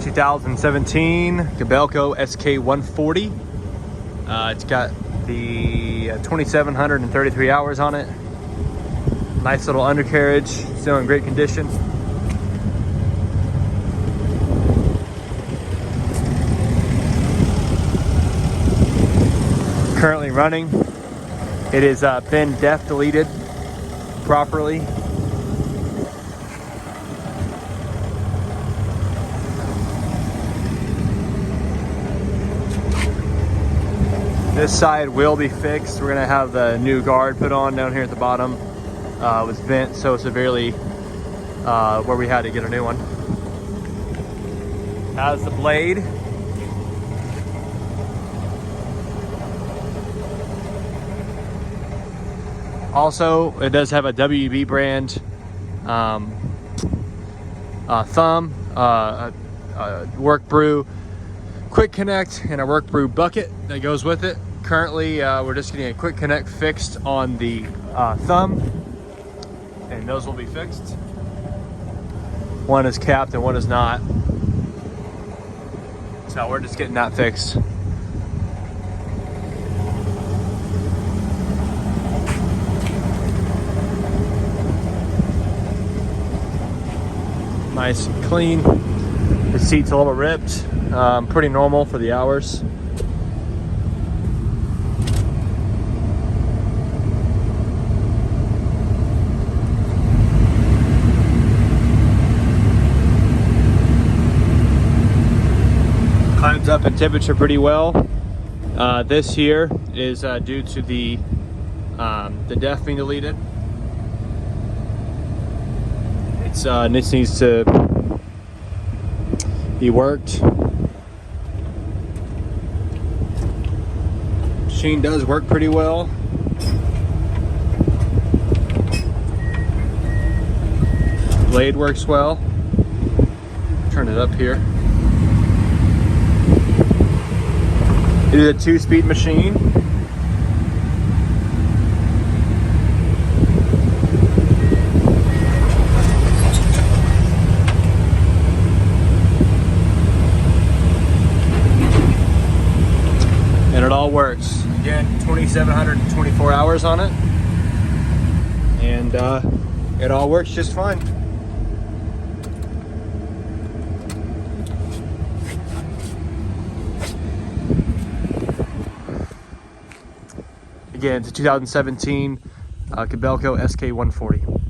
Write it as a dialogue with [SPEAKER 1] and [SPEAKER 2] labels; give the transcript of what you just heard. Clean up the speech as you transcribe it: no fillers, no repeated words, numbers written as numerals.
[SPEAKER 1] 2017 Kobelco Sk140. It's got the 2,733 hours on it. Nice little undercarriage, still in great condition. Currently running. It has been def deleted properly. This side will be fixed. We're gonna have the new guard put on down here at the bottom. It was bent so severely where we had to get a new one. Has the blade. Also, it does have a WB brand thumb, work brew quick connect, and a work brew bucket that goes with it. Currently, we're just getting a quick connect fixed on the thumb, and those will be fixed. One is capped and one is not. So we're just getting that fixed. Nice and clean. The seat's a little ripped. Pretty normal for the hours. Climbs up in temperature pretty well. This here is due to the def being deleted. This needs to be worked. Machine does work pretty well. Blade works well. Turn it up here. It is a 2-speed machine. And it all works. Again, 2,724 hours on it. And it all works just fine. Again, it's a 2017 Kobelco Sk140.